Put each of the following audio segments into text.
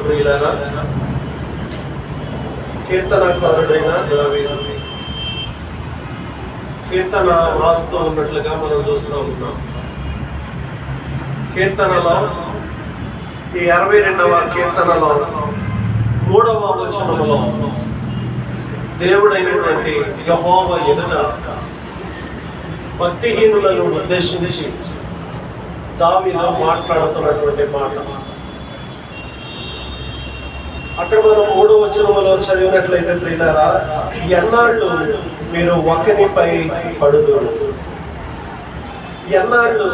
ప్రియులారా, కీర్తనకారుడైన దావీదు కీర్తన రాస్తూ ఉన్నట్లుగా మనం చూస్తూ ఉన్నాం. కీర్తనలో ఈ 62వ కీర్తనలో 3వ వచనములో దేవుడైనటువంటి యెహోవా ఎదుట భక్తిహీనులను ఉద్దేశించి దావీదు మాట్లాడుతున్నటువంటి మాట. అక్కడ మనం 3వ వచనములో చదివినట్లయితే, ప్రియులారా, ఎన్నాళ్ళు మీరు ఒకనిపై పడుదురు, ఎన్నాళ్ళు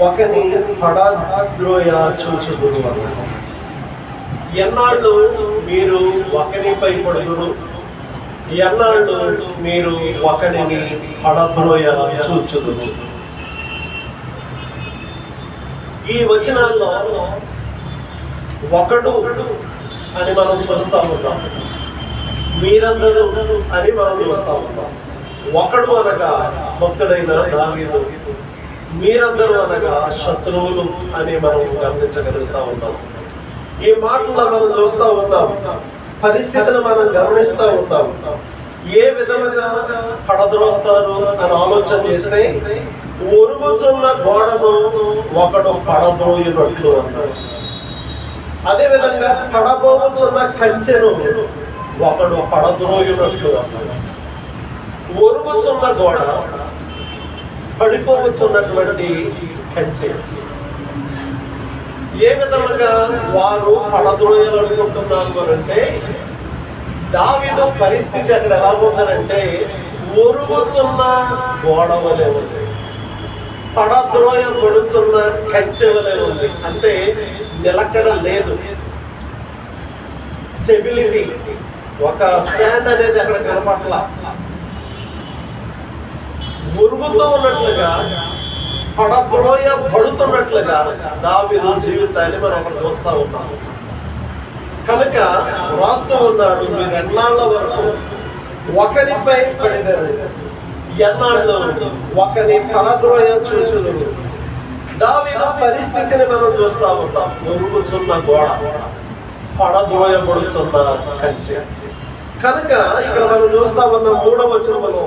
ఒకని పడద్రోయ చూచుదురు అన్నాడు. ఎన్నాళ్ళు మీరు ఒకనిపై పడుదురు, ఎన్నాళ్ళు మీరు ఒకనిని పడద్రోయ చూచుదురు. ఈ వచనాల్లో ఒకడు అని మనం చూస్తూ ఉంటాం, మీరందరూ అని మనం చూస్తూ ఉంటాం. ఒకడు అనగా భక్తుడైన దావీదు, మీరందరూ అనగా శత్రువులు అని మనం గమనించగలుగుతూ ఉంటాం. ఈ మాటల్లో మనం చూస్తూ ఉంటాం, పరిస్థితులు మనం గమనిస్తూ ఉంటాం. ఏ విధంగా పడద్రోస్తారు అని ఆలోచన చేస్తే, ఒరుగుచున్న గోడను ఒకడు పడద్రోయినట్లు అన్నాడు. అదే విధంగా పడబోచున్న కంచెను ఒకడు పడద్రోయినట్లు అన్నాడు. ఒరుగుచున్న గోడ, పడిపోవచ్చున్నటువంటి కంచె, ఏ విధంగా వారు పడద్రోయాలనుకుంటున్నారు అనంటే, దావీదు పరిస్థితి అక్కడ ఎలా ఉందనంటే, ఒరుగుచున్న గోడ వలె ఉంది, పడద్రోయబడుచున్న కంచె వలె ఉంది. అంటే నిలకడ లేదు, స్టెబిలిటీ, ఒక స్టాండ్ అనేది అక్కడ కనపట్ల. మురుగుతూ ఉన్నట్లుగా, పడద్రోయబడుతున్నట్లుగా దావీదు జీవితాన్ని మనం అక్కడ చూస్తూ ఉన్నాం. కనుక రాస్తూ ఉన్నాడు, మీరు ఎన్నాళ్ళ వరకు ఒకరిపై పడినారు, ఎన్నాళ్ళు ఒకరిని పడద్రోయ చూచుదురు. దావీదు పరిస్థితిని మనం చూస్తూ ఉంటాం, మురుగుచున్న గోడ, పడద్రోయబడుచున్న కంచె. కనుక ఇక్కడ మనం చూస్తా ఉన్న 3వ వచనంలో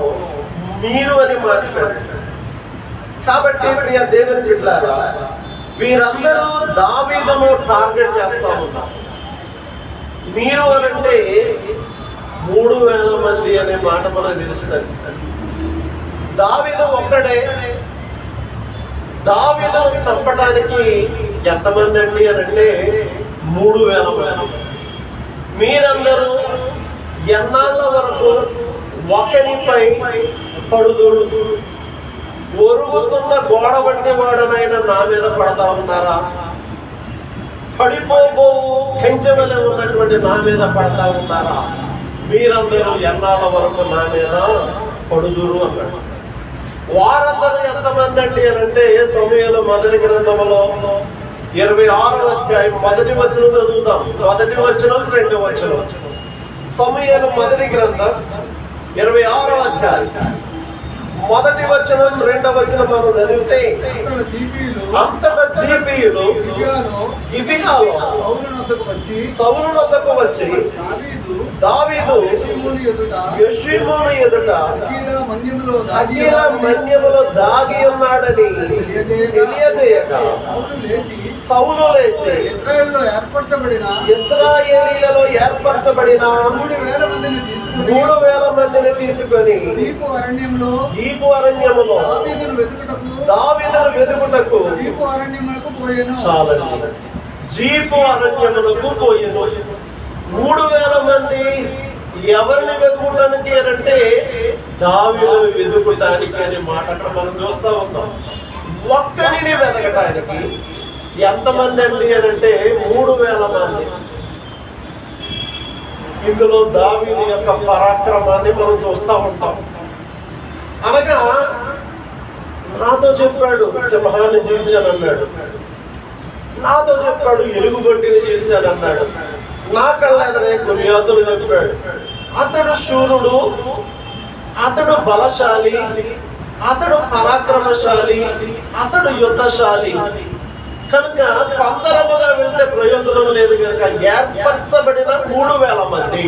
మీరు అని మాట్లాడారు. కాబట్టి ప్రియ దేవుని బిడ్డలారా, వీరందరూ దావీదును టార్గెట్ చేస్తా ఉన్నారు. మీరు అనంటే 3000 మంది అనే మాట మనకు తెలుస్తుంది. దావీదు ఒక్కడే. దావీదును చంపడానికి ఎంతమంది అండి అనంటే 3000 మంది. మీరందరూ ఎన్నాళ్ళ వరకు ఒకరిపై పడుదురు, ఒరుగుచున్న గోడ వంటి వాడనైన నా మీద పడతా ఉన్నారా, పడిపోబో కంచెవలే ఉన్నటువంటి నా మీద పడతా ఉన్నారా, మీరందరూ ఎన్నాళ్ళ వరకు నా మీద పడుదురు అన్నాడు. వారందరూ ఎంతమంది అండి అనంటే, సమూయేలు మొదటి గ్రంథంలో 26వ అధ్యాయం 1వ వచనం చదువుతాం. 1వ వచనం 2వ వచనం. సమూయేలు మొదటి గ్రంథం 26వ అధ్యాయం 1వ వచనం 2వ వచనం మనం చదివితే, అంతటా జీబీయులు గిబియాలో సౌలు వద్దకు వచ్చి దావీదు యెషీమోను ఎదుట అఖీలా మన్యములో దాగి ఉన్నాడని తెలియజేయక, సౌలు లేచి ఇశ్రాయేలీలలో ఏర్పరచబడిన 3000 మందిని తీసుకొని ఈపు అరణ్యములో దావీదును వెతుకుటకు చాలండి జీపు అరణ్యములకు పోయెను. 3000 మంది ఎవరిని వెతుకుటానికి అనంటే, దావీదును వెతుకుటానికి అనే మాట అక్కడ మనం చూస్తూ ఉన్నాం. ఒక్కరిని వెతకటానికి ఎంతమంది అండి అనంటే 3000 మంది. ఇందులో దావీదు యొక్క పరాక్రమాన్ని మనం చూస్తూ ఉంటాం. అనగా నాతో చెప్పాడు సింహాన్ని జీవించానన్నాడు, నాతో చెప్పాడు ఎలుగుబంటిని జీవించానన్నాడు, నా కళ్ళెదరే గొలియాతులు చెప్పాడు. అతడు శూరుడు, అతడు బలశాలి, అతడు పరాక్రమశాలి, అతడు యుద్ధశాలి. కనుక పందరముగా వెళ్తే ప్రయోజనం లేదు కనుక కనుక ఏర్పరచబడిన 3,000 మంది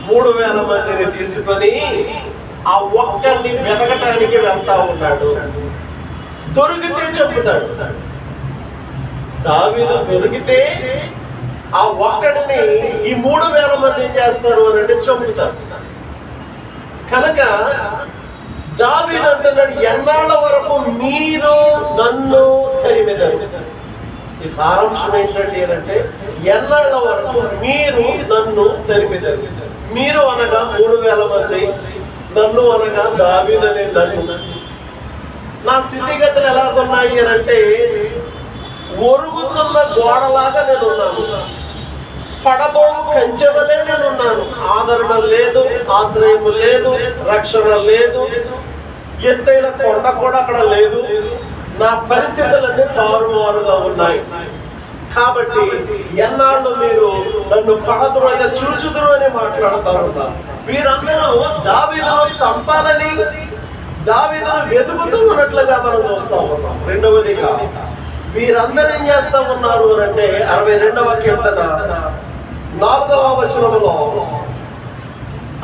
3,000 మందిని తీసుకొని ఆ ఒక్కరిని వెతకటానికి వెళ్తా ఉన్నాడు. దొరికితే చంపుతాడు. దావీదు దొరికితే ఆ ఒక్కడిని ఈ 3,000 మంది ఏం చేస్తారు అని అంటే చంపుతారు. కనుక దావీదు అంటున్నాడు, ఎన్నాళ్ళ వరకు మీరు నన్ను తరిమెదరు. ఈ సారాంశం ఏంటంటే అంటే ఎన్నాళ్ళ వరకు మీరు నన్ను తరిమెదరు. మీరు అనగా 3,000 మంది, నన్ను అనగా దావీదనే నన్ను. నా స్థితిగతులు ఎలా ఉన్నాయి అని అంటే ఒరుగుచున్న గోడలాగా నేనున్నాను, పడబోవు కంచెవలే నేనున్నాను. ఆదరణ లేదు, ఆశ్రయము లేదు, రక్షణ లేదు, ఎత్తైన కొండ కూడా అక్కడ లేదు. నా పరిస్థితులన్నీ తారుమారుగా ఉన్నాయి. కాబట్టి ఎన్నాళ్ళు మీరు నన్ను పడదురుగా చూచుదురు అని మాట్లాడుతూ ఉన్నారు. వీరందరూ దావీదును చంపాలని దావీదును వెతుకుతూ ఉన్నట్లుగా మనం చూస్తా ఉన్నాం. రెండవదిగా వీరందరూ ఏం చేస్తా ఉన్నారు అంటే 62వ కీర్తన 4వ వచనములో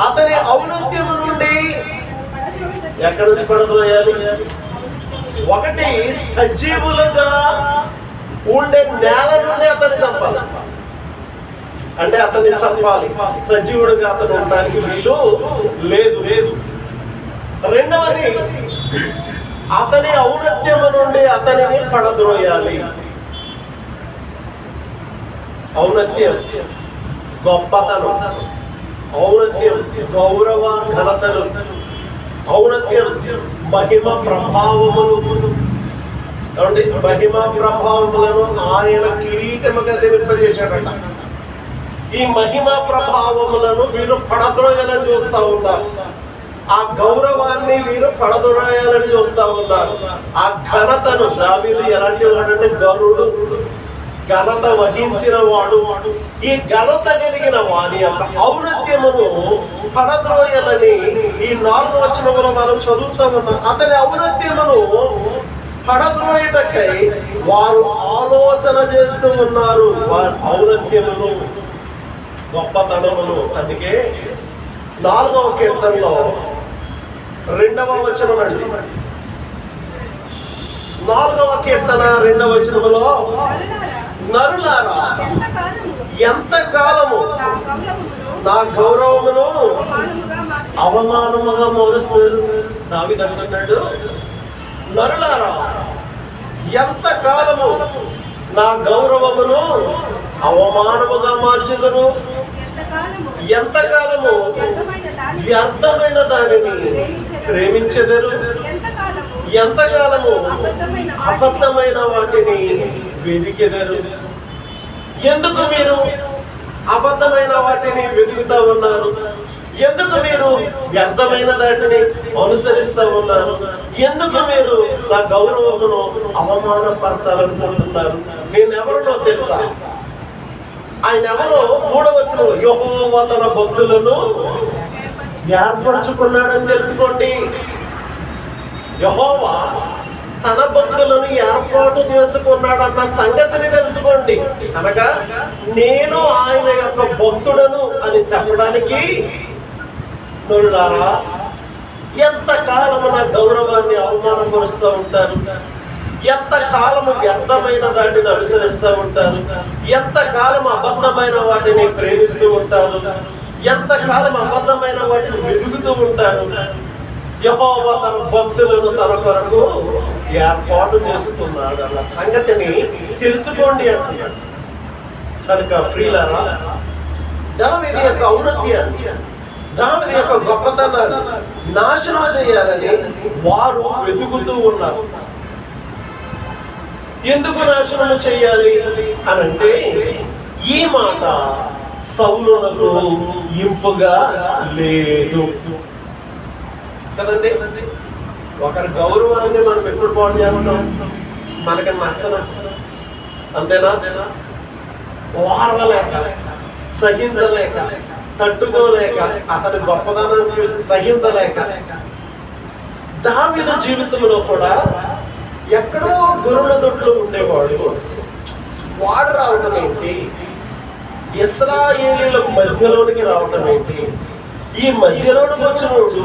అతని ఔన్నత్యము నుండి ఎక్కడి నుంచి పడదోయాలి? ఒకటి, సజీవులుగా ఉండే నేల నుండి అతన్ని చంపాలి. అంటే అతన్ని చంపాలి, సజీవుడిగా అతను ఉండడానికి వీలు లేదు. రెండవది, అతని ఔన్నత్యము నుండి అతనిని పడద్రోయాలి. ఔన్నత్యం, గొప్పతనం, ఔన్నత్యం, గౌరవ ఘనతలు, ఔన్నత్యం, మహిమ ప్రభావములు. మహిమ ప్రభావములను ఆయన కిరీటముగా ధరింపజేశాడట. ఈ మహిమ ప్రభావములను వీరు పడద్రోయాలని చూస్తా ఉన్నారు. ఆ గౌరవాన్ని వీరు పడద్రోయాలని చూస్తా ఉన్నారు. ఆ ఘనతను, దావీదు ఎలాంటి వాడంటే గరుడు, ఘనత వహించిన వాడు. ఈ ఘనత కలిగిన వారి యొక్క ఔన్నత్యమును పడద్రోయాలని ఈ 4వ వచనములో మనం చదువుతా ఉన్నాం. అతని ఔన్నత్యమును పడద్రోయటకై వారు ఆలోచన చేస్తూ ఉన్నారు. వారి ఔన్నత్యమును, గొప్పతనమును. అందుకే 4వ కీర్తనలో 2వ వచనం అండి. 4వ కీర్తన 2వ వచనములో, నరులారా ఎంత కాలము నా గౌరవమును అవమానముగా మారుస్తున్నారు. దావీదు అంటున్నాడు, నరులారా ఎంత కాలము నా గౌరవమును అవమానముగా మార్చెదరు, ఎంతకాలము వ్యర్థమైన దానిని ప్రేమించెదరు, ఎంతకాలము అబద్ధమైన వాటిని వెదికెదరు. ఎందుకు మీరు అబద్ధమైన వాటిని వెతుకుతా ఉన్నారు? ఎందుకు మీరు వ్యర్థమైన దాటిని అనుసరిస్తూ ఉన్నారు? ఎందుకు మీరు నా గౌరవమును అవమానపరచాలనుకుంటున్నారు? నేనెవరినో తెలుసా? ఆయన ఎవరో 3వ వచనం, యెహోవా తన భక్తులను ఏర్పరచుకున్నాడని తెలుసుకోండి. యెహోవా తన భక్తులను ఏర్పాటు చేసుకున్నాడన్న సంగతిని తెలుసుకోండి. అనగా నేను ఆయన యొక్క భక్తుడను అని చెప్పడానికి, నరులారా ఎంతకాలము నా గౌరవాన్ని అవమానపరుస్తూ ఉంటారు, ఎంతకాలము వ్యర్థమైన దాటిని అనుసరిస్తూ ఉంటారు, ఎంతకాలం అబద్ధమైన వాటిని ప్రేమిస్తూ ఉంటారు, ఎంతకాలం అబద్ధమైన వాటిని వెతుకుతూ ఉంటారు. యెహోవా తన భక్తులను తన కొరకు ఏర్పాటు చేసుకున్నాడు అన్న సంగతిని తెలుసుకోండి అంటున్నాడు. కనుక ప్రియులారా, దావీదు యొక్క ఔన్నత్యాన్ని, దావీదు యొక్క గొప్పతనాన్ని నాశనం చేయాలని వారు వెతుకుతూ ఉన్నారు. ఎందుకు నాశనం చేయాలి అనంటే ఈ మాట సౌలునకు ఇంపుగా లేదు కదండి. ఒకరి గౌరవాన్ని మనం ఎప్పుడు పాటు చేస్తాం? మనకి నచ్చను, అంతేనా? వారవలేక, సహించలేక, తట్టుకోలేక, అతని గొప్పదనాన్ని చూసి సహించలేక, దావీదు జీవితంలో కూడా ఎక్కడో గొర్రెల దొడ్లో ఉండేవాడు. వాడు రావటం ఏంటి? ఇశ్రాయేలీల మధ్యలోనికి రావటం ఏంటి? ఈ మధ్యలోనికి వచ్చినోడు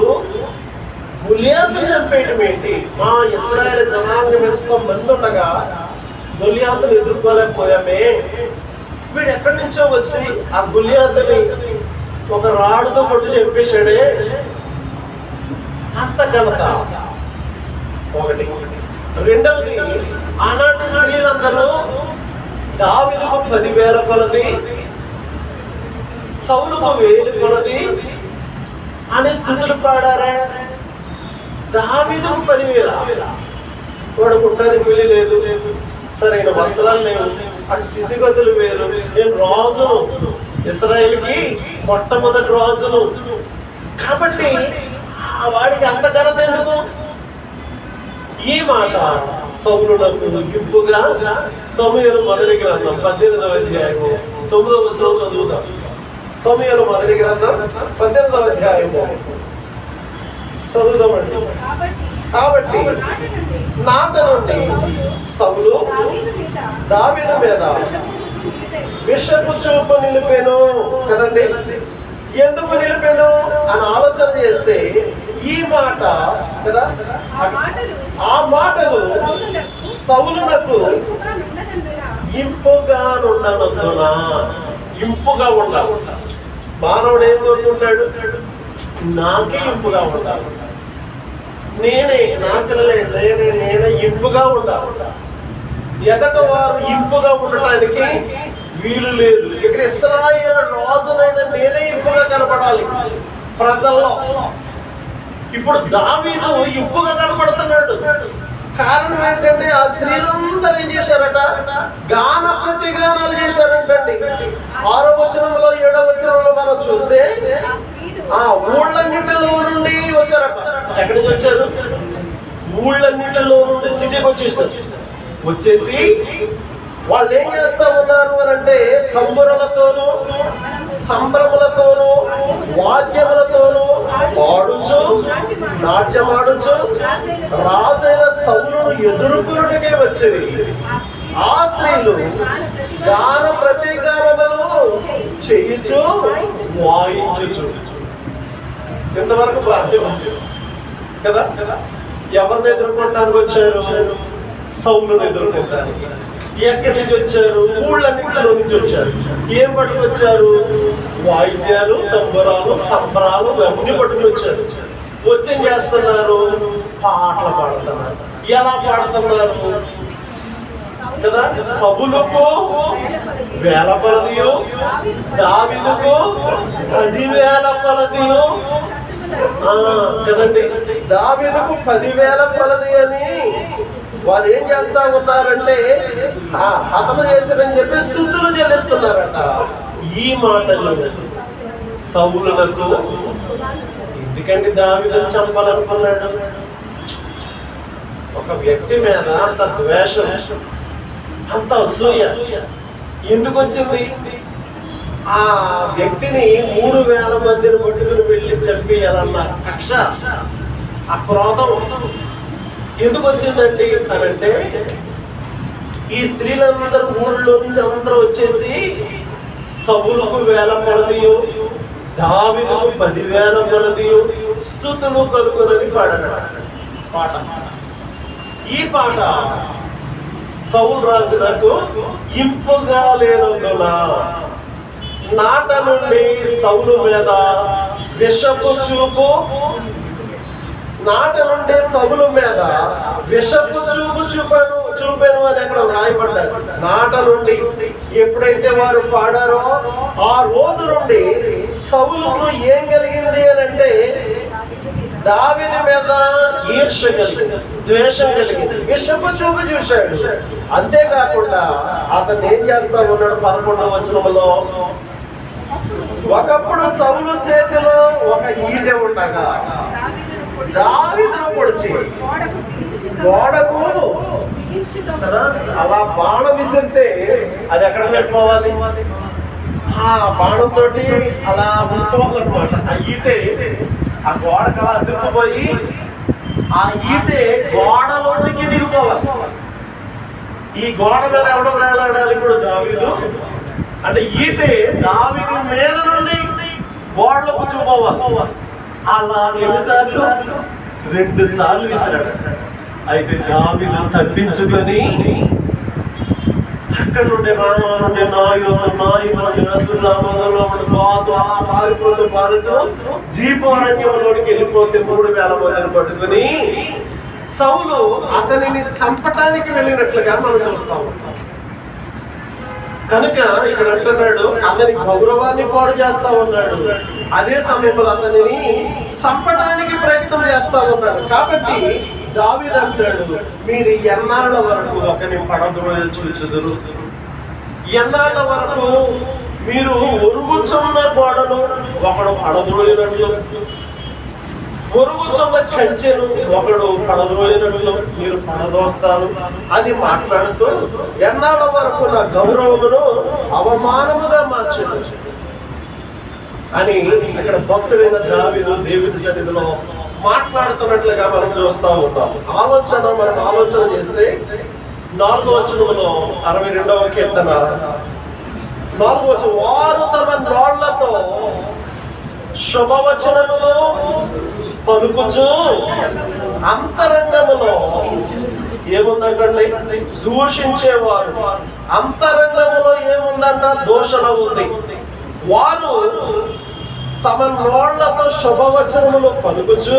గొలియాతును చంపేయటం ఏంటి? మా ఇశ్రాయేలు జనాంగం ఎంతో మంది ఉండగా గొలియాతును ఎదుర్కోలేకపోయామే. వీడు ఎక్కడి నుంచో వచ్చి ఆ గొలియాతుని ఒక రాడుతో కొట్టి చంపేశాడే, అంత ఘనత ఒకటి. రెండవది, ఆనాటి స్త్రీలందరూ దావీదుకు 10,000 కొలది, సౌలుకు 1000 కొలది అని స్తుతులు పాడారే. దావీదుకు 10,000, వాడు కుట్టానికి వెళ్ళి లేదు, సరైన వస్త్రాలు లేవు, అటు స్థితిగతులు వేరు. నేను రాజును, ఇశ్రాయేలుకి మొట్టమొదటి రాజును. కాబట్టి ఆ వాడికి అంత ఘనత ఎందుకు? ఈ మాట సౌలునకు ఇంపుగా సమూయేలు మొదటి గ్రంథం 18వ అధ్యాయము 9వ వచనం చదువుతాం. సమూయేలు మొదటి గ్రంథం 18వ అధ్యాయము చదువుదామండి. కాబట్టి నాట నుండి సౌలు దావీదు మీద విషపు చూపు నిలిపెను కదండి. ఎందుకు నిలిపెను అని ఆలోచన చేస్తే ఈ మాట కదా, ఆ మాటలు సౌలునకు ఇంపుగా ఉండనందున, ఇంపుగా ఉండాలి. మానవుడు ఏం కోరుకుంటాడు? నాకే ఇంపుగా ఉండాలి, నేనే నా పిల్లలే నేనే ఇంపుగా ఉండాలి. ఎదట వారు ఇంపుగా ఉండటానికి వీలు లేదు. ఇక్కడ ఇశ్రాయేలు రాజునైనా నేనే ఇంపుగా కనపడాలి ప్రజల్లో. ఇప్పుడు దావీదు ఇంపుగా కనపడుతున్నాడు. కారణం ఏంటంటే ఆ స్త్రీలందరూ ఏం చేశారట? గాన ప్రతిగానాలు చేశారంటండి. 6వ వచనంలో 7వ వచనంలో మనం చూస్తే ఆ ఊళ్ళన్నిటిలో నుండి వచ్చారట. ఎక్కడి నుంచి వచ్చారు? ఊళ్ళన్నిటిలో నుండి సిటీకి వచ్చేసి వాళ్ళు ఏం చేస్తా ఉన్నారు అని అంటే తంబురలతోనూ సంభ్రములతోనూ వాద్యములతోనూ పాడుచు నాట్యమాడుచు రాజైన సౌలును ఎదుర్కొనుటకే వచ్చేవి. ఆ స్త్రీలు గాన ప్రతీకారములు చేయుచు వాయించుచు. ఇంతవరకు బాధ్యం కదా. ఎవరిని ఎదుర్కొనడానికి వచ్చారు? సౌలును ఎదుర్కొంటానికి. ఎక్కడి నుంచి వచ్చారు? ఊళ్ళన్నింటిలో నుంచి వచ్చారు. ఏం పట్టుకు వచ్చారు? వాయిద్యాలు, తంబురాలు, సంబరాలు అన్ని పట్టుకుని వచ్చారు. వచ్చి ఏం చేస్తున్నారు? పాటలు పాడుతున్నారు. ఎలా పాడుతున్నారు కదా? సౌలుకు 1000 కొలదియు, దావీదుకు 10,000 కొలదియు కదండి. దావీదుకు 10,000 కొలది అని వారు ఏం చేస్తా ఉన్నారంటే హతము చేశారని చెప్పి స్తుతులు చెల్లిస్తున్నారట. ఈ మాటలు సౌలునకు ఎందుకంటే దావీదును చంపాలనుకున్నాడు. ఒక వ్యక్తి మీద అంత ద్వేషం, అంత అసూయ ఎందుకు వచ్చింది? ఆ వ్యక్తిని 3,000 మందిని పట్టుకుని వెళ్ళి చంపేయాలన్న కక్ష, ఆ క్రోధం ఎందుకు వచ్చిందండి అనంటే ఈ స్త్రీలందరూ ఊళ్ళో నుంచి అందరూ వచ్చేసి సౌలుకు 1000 కొలదియు, దావీదుకు 10,000 కొలదియు స్తుతులు కలుగునని పాట. ఈ పాట సౌలు రాజునకు ఇంపుగా లేనందున నాట నుండి సౌలు మీద విషపు చూపు, నాట నుండి సౌలు మీద విషపు చూపు చూపాను అని అక్కడ రాయబడ్డారు. నాట నుండి ఎప్పుడైతే వారు పాడారో ఆ రోజు నుండి సౌలుకు ఏం కలిగింది అని అంటే దావీదు మీద ఈర్ష్య కలిగింది, ద్వేషం కలిగింది, విషపు చూపు చూశాడు. అంతేకాకుండా అతను ఏం చేస్తా ఉన్నాడు? 11వ వచనంలో, ఒకప్పుడు సౌలు చేతిలో ఒక ఈటె ఉండగా దావీదును పొడిచి గోడకు అలా బాణం విసిరితే అది ఎక్కడ పెట్టుకోవాలి? ఆ బాణంతో అలా ఉంటుకోవాలన్నమాట. ఆ ఈటె ఆ గోడకు అలా దిగిపోయి ఆ ఈటె గోడలోనికి దిగిపోవాలి. ఈ గోడ మీద ఎవడం వేలాడాలి ఇప్పుడు? దావీదు. అంటే ఈటే దావీదు మీద నుండి గోడలో కూర్చోపోవాలి. అలా ఎన్నిసార్లు? 2 సార్లు విసిరాడు. అయితే దావీదు తప్పించుకొని అక్కడ నుండి పారుతూ జీపు అరణ్యంలోనికి వెళ్ళిపోతే 3000 మందిని పట్టుకుని సౌలు అతనిని చంపటానికి వెళ్ళినట్లుగా మనం చూస్తా ఉంటాం. కనుక ఇక్కడ అంటున్నాడు, అతని గౌరవాన్ని పాడు చేస్తా ఉన్నాడు, అదే సమయంలో అతనిని చంపడానికి ప్రయత్నం చేస్తా ఉన్నాడు. కాబట్టి దావీదు అంటాడు, మీరు ఎన్నాళ్ళ వరకు ఒకరిని పడద్రోయ చూచుదురు? ఎన్నాళ్ళ వరకు మీరు ఒరుగుచున్న గోడను ఒకడు పడద్రోయినట్లు, ఒరుగుచున్న కంచెను ఒకడు పడద్రోయినట్లు మీరు పడదోస్తారు అని మాట్లాడుతూ, ఎన్నాళ్ళ వరకు నా గౌరవమును అవమానముగా మార్చదు అని ఇక్కడ భక్తుడైన దావీదు దేవుని సన్నిధిలో మాట్లాడుతున్నట్లుగా మనం చూస్తా ఉంటాం. మనం ఆలోచన చేస్తే 4వ వచనంలో 62వ కీర్తన 4వ వచనం, వారు తమ నోళ్లతో శుభవచనములు పలుకుచు అంతరంగములో ఏముందంటే దూషించేవారు. అంతరంగములో ఏముందంట? దూషణ ఉంది. వారు తమ నోళ్లతో శుభవచనములు పలుకుచు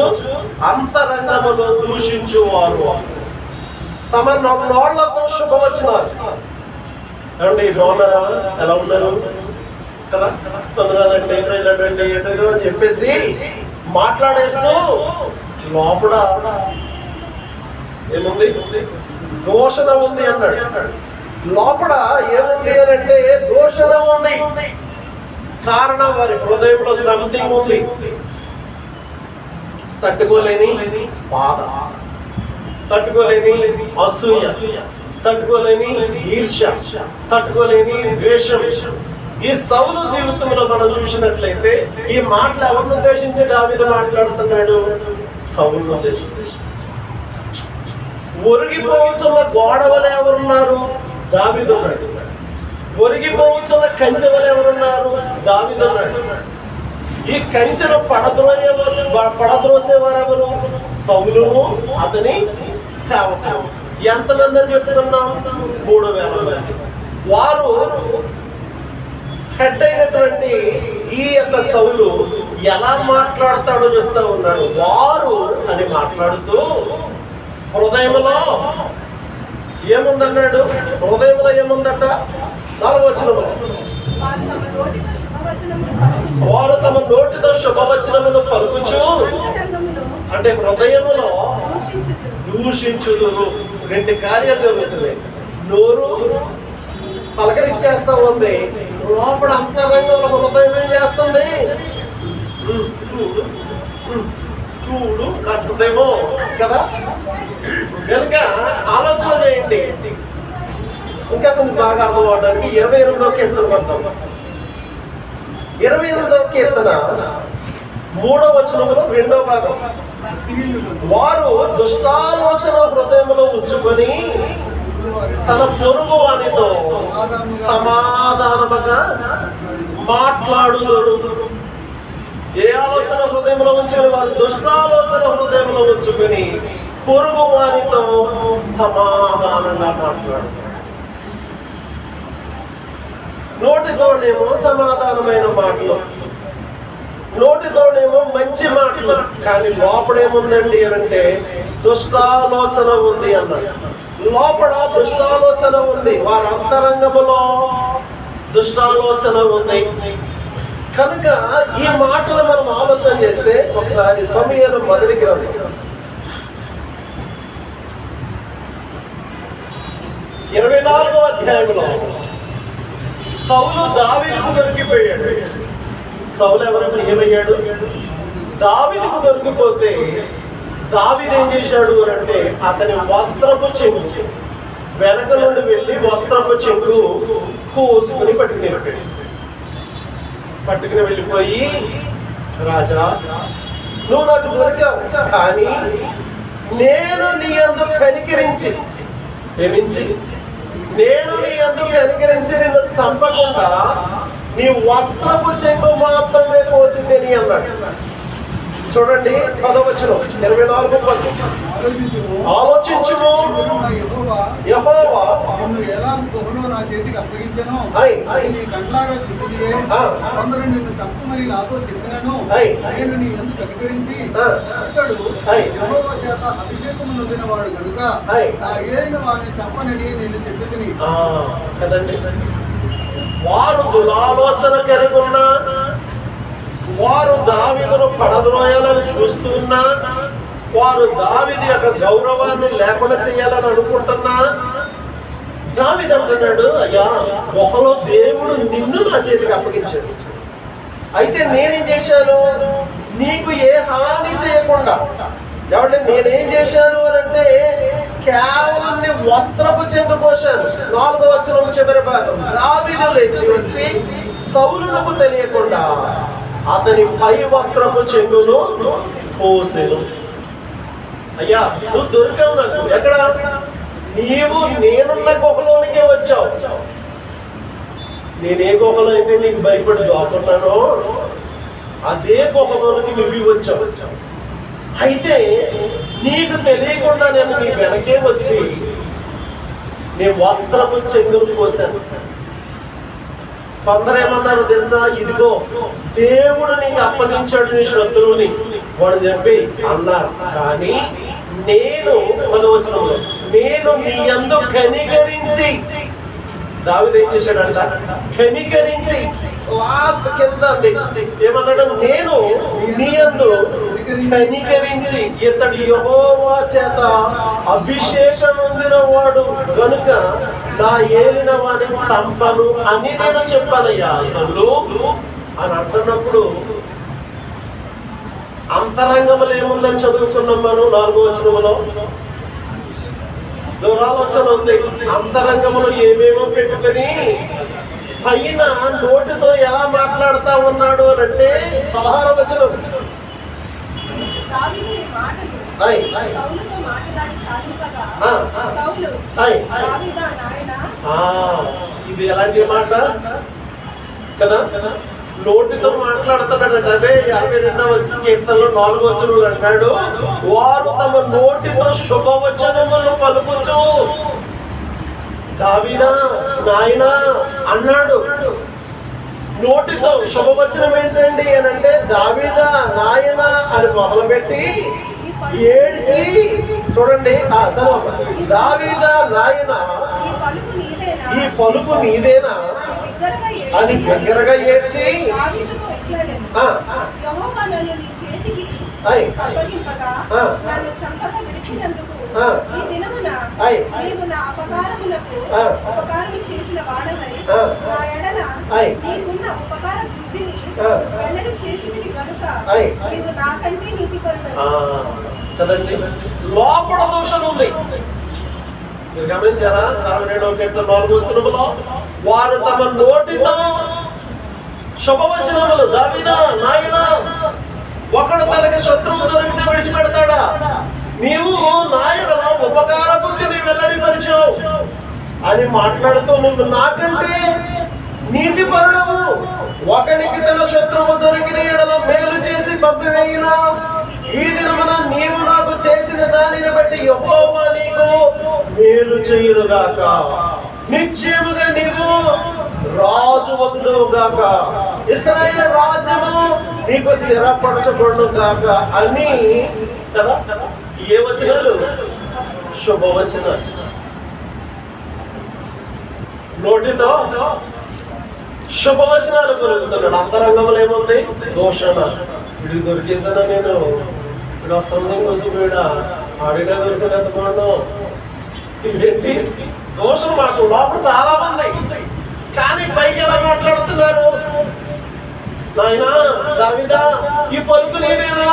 అంతరంగములో దూషించువారు. తమ నోళ్లతో శుభవచనాలు. ఏమండి బాగున్నారా? ఎలా ఉన్నారు కదా? తొందరలండి అని చెప్పేసి మాట్లాడేస్తూ లోపల ఏముంది? దూషణ ఉంది అన్నాడు. లోపల ఏముంది అని అంటే దూషణ ఉంది. కారణం వారి హృదయంలో సంథింగ్ ఉంది. తట్టుకోలేని బాధ, తట్టుకోలేని అసూయ, తట్టుకోలేని ఈర్ష్య, తట్టుకోలేని ద్వేషం. ఈ సౌలు జీవితంలో మనం చూసినట్లయితే ఈ మాటలు ఎవరిని ఉద్దేశించి దావీదు మాట్లాడుతున్నాడు? సౌలును ఉద్దేశించి. ఒరిగిపోవచ్చున్న గోడ వలె ఎవరున్నారు? దావీదు ఉన్నాడు. ఒరిగిపోవచ్చున్న కంచె వలె ఎవరున్నారు? దావీదు ఉన్నాడు. ఈ కంచెను పడద్రోసేవారు ఎవరు? సౌలును అతని సేవకులు. ఎంతమంది అని చెప్తున్నాం? 3000 మంది. వారు హెడ్ అయినటువంటి ఈ యొక్క సౌలు ఎలా మాట్లాడతాడో చెప్తా ఉన్నాడు. వారు అని మాట్లాడుతూ హృదయంలో ఏముందన్నాడు? హృదయంలో ఏముందట? 4వ వచనంలో, వారు తమ నోటితో శుభవచనములు పలుకుచు, అంటే హృదయములో దూషించుదురు. 2 కార్యాలు జరుగుతున్నాయి. నోరు పలకరిచ్చేస్తా ఉంది, లోపల అంతరంగంలో హృదయం ఏం చేస్తుంది? చూడు అంటుందేమో కదా. కనుక ఆలోచన చేయండి. ఇంకా కొంచెం బాగా అర్థం అవడానికి 28వ కీర్తన వద్దాం. 28వ కీర్తన 3వ వచనంలో 2వ భాగం. వారు దుష్టాలోచన హృదయంలో ఉంచుకొని తన పొరుగు వానితో సమాధానముగా మాట్లాడుదురు. ఏ ఆలోచన హృదయంలో ఉంచుకొని? వారు దుష్టాలోచన హృదయంలో ఉంచుకొని పొరుగు వానితో సమాధానంగా మాట్లాడుతారు. నోటితోనేమో సమాధానమైన మాటలు, నోటితోనేమో మంచి మాటలు, కానీ లోపడేముందండి అంటే దుష్టాలోచన ఉంది అన్నాడు. లోపల దుష్టాలోచన ఉంది. వారి అంతరంగములో దుష్టాలోచన ఉంది. కనుక ఈ మాటలు మనం ఆలోచన చేస్తే ఒకసారి సమూయేలు మొదటి గ్రంథం 24వ అధ్యాయంలో సౌలు దావీదుకు దొరికిపోయాడు. సౌలు ఎవరైనా ఏమయ్యాడు? దావీదుకు దొరికిపోతే దావీదు ఏం చేశాడు అంటే అతని వస్త్రపు చెంగు వెనక నుండి వెళ్ళి వస్త్రపు చెంగు కోసుకుని పట్టుకుని వెళ్ళిపోయి, రాజా నువ్వు నాకు దొరికావు, కానీ నేను నీ అందు కనికరించి ప్రేమించి నేను నీ యందు కనికరించి నిన్ను చంపకుండా నీ వస్త్రపు చెంగు మాత్రమే కోసింది అన్నాడు. చూడండి 10వ వచనం 24 ఆలోచించుము యెహోవా నిన్ను ఎలా గుహలో నా చేతికి అప్పగించెనో నీ కండ్లారా చూసిదియే. కొందరు నిన్ను చంపమని నాతో చెప్పినను నేను నీ యందు కనికరించి ఇతడు యెహోవా చేత అభిషేకము నొందినవాడు కనుక నా ఏలిన వారిని చంపనని నేను చెప్పితిని కదండి. వారు దురాలోచన కలిగి ఉన్నా, వారు దావీదును పడద్రోయాలని చూస్తున్నా, వారు దావీదు యొక్క గౌరవాన్ని లేకుండా చేయాలని అనుకుంటున్నా, దావీదు అంటున్నాడు, అయ్యా ఒకలో దేవుడు నిన్ను నా చేతికి అప్పగించాడు. అయితే నేనేం చేశాను, నీకు ఏ హాని చేయకుండా. ఎవరి నేనేం చేశాను అని అంటే కేవలం నీ వస్త్రపు చెంగు పోశాను. 4వ వచనం చివరి భాగం, దావీదు లేచి వచ్చి సౌలునకు తెలియకుండా అతని పై వస్త్రపు చెంగును పోసెను. అయ్యా నువ్వు దొరికావు నాకు. ఎక్కడ? నీవు నేనున్న గుహలోనికే వచ్చావు. నేనే గుహలో అయితే నీకు భయపడి దాక్కున్నానో అదే గుహలోనికి నువ్వు వచ్చావు. అయితే నీకు తెలియకుండా నేను నీ వెనకే వచ్చి నీ వస్త్రపు చెంగును పోసాను. కొందరేమన్నారు తెలుసా, ఇదిగో దేవుడు నీకు అప్పగించాడు నీ శత్రువుని వాడు చెప్పి అన్నారు. కానీ నేను 10వ వచనంలో నేను నీ యందు కనికరించి, దావీదు ఏం చేశాడంట, కనికరించి లాస్ట్ కింద ఏమన్నాడు, నేను నీ యందు కనికరించి ఇతడు యెహోవా చేత అభిషేకం పొందిన వాడు కనుక నా ఏలిన వాడిని చంపను అని నేను చెప్పానయ్యా అసలు అని అంటున్నప్పుడు అంతరంగములు ఏముందని చదువుకున్నాం మనం 4వ వచనంలో. దురాలోచన ఉంది. అంతరంగములు ఏమేమో పెట్టుకుని పైన నోటితో ఎలా మాట్లాడుతా ఉన్నాడు అని అంటే 16వ వచనం, ఇది ఎలాంటి మాట కదా, నోటితో మాట్లాడుతున్నాడు. అదే 52వ కీర్తనలో 4వ వచనంలో అంటాడు, వారు తమ నోటితో శుభవచనములు పలుకుచు. దావీదా నాయనా అన్నాడు. నోటితో శుభవచనం ఏంటండి అని అంటే దావీదా నాయనా అని మొదలుపెట్టి ఏడ్చి, చూడండి చదవ, దావీదా నాయనా ఈ పలుకు నీదేనా అని దగ్గరగా ఏడ్చి కదండి. లోపల దోషం ఉంది. మీరు గమనించారా? 42వ కీర్తన 4వ వచనంలో వారు తమ నోటితో శుభవచనములు, దావీదా నాయనా, ఒకడు తనకి శత్రువు దొరికితే విడిచిపెడతాడా? నీవు నాయన ఉపకార బుద్ధిని వెల్లడిపరిచావు అని మాట్లాడుతూ నువ్వు నాకంటే నీతి పరుడవు, ఒకనికి తన శత్రువు దొరికిన ఎడల మేలు చేసి పంపివేయినా ఈ దినమున నీవు నాకు చేసిన దానిని బట్టి యెహోవా నీకు మేలు చేయునుగాక, నిశ్చయముగా నీవు రాజు వగుదువుగాక, ఇశ్రాయేలు రాజ్యము నీకు స్థిరపరచబడునుగాక అని కదా. ఏ వచనాలు? శుభవచనాలు. నోటితో శుభవచనాలు కలుగుతున్నాడు. అంతరంగంలో ఏముంది? దోషణ. వీడికి దొరికేసానా నేను, వీడు వస్తుంది కోసం వీడ ఆడిగా దొరికినంత బాగున్నాం. ఇవేంటి దోషం మాట. లోపల చాలా మంది కానీ పైకి ఎలా మాట్లాడుతున్నారు? నాయనా దావీదా ఈ పలుకు నీదేనా?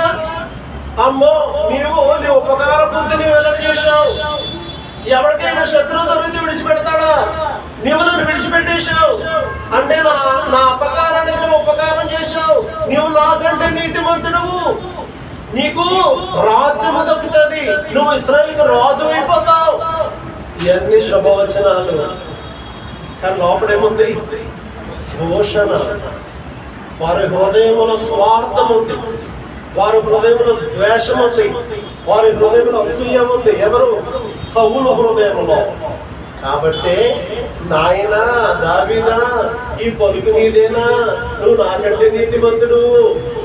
అమ్మో నీవు నీ ఉపకార బుద్ధిని వెల్లడి చేశావు. ఎవరికైనా శత్రువు దొరికితే విడిచిపెడతాడా? నీవు నన్ను విడిచిపెట్టేశావు అంటే నా అపకారాన్ని నువ్వు ఉపకారం చేశావు. నీవు నాకంటే నీతిమంతుడవు, నీకు రాజ్యము దక్కుతుంది, నువ్వు ఇశ్రాయేలుకు రాజు అయిపోతావు. ఇవన్నీ శుభవచనాలు. కానీ లోపడేముంది? దూషణ. వారి హృదయంలో స్వార్థం ఉంది, వారి హృదయంలో ద్వేషం ఉంది, వారి హృదయంలో అసూయ ఉంది. ఎవరు? సౌలు హృదయంలో. కాబట్టి నాయనా దావీదా, ఈ పలుకు నీదేనా? నువ్వు నాకంటే నీతిమంతుడు,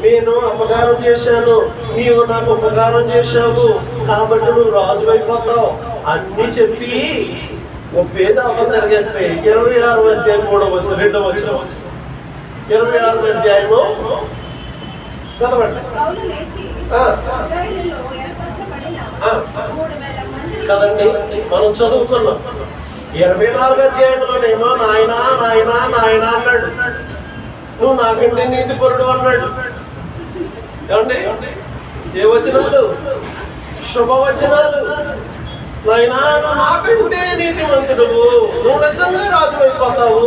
నేను అపకారం చేశాను, నీవు నాకు ఉపకారం చేశావు, కాబట్టి నువ్వు రాజు అయిపోతావు అన్ని చెప్పి ఒక పేద అవ్వం జరిగేస్తే 26వ అధ్యాయం 3వ వచనం 2వ వచనం 26వ అధ్యాయము చదవండి. కదండి, మనం చదువుకున్నాం 24వ అధ్యాయంలోనేమో నాయనా నాయనా నాయనా అన్నాడు, నువ్వు నాకంటే నీతిపరుడు అన్నాడు. ఏమండి? ఏ వచనాలు? శుభవచనాలు. నాయనా నువ్వు నాకంటే నీతిమంతుడు, నువ్వు నిజంగా రాజు అయిపోతావు,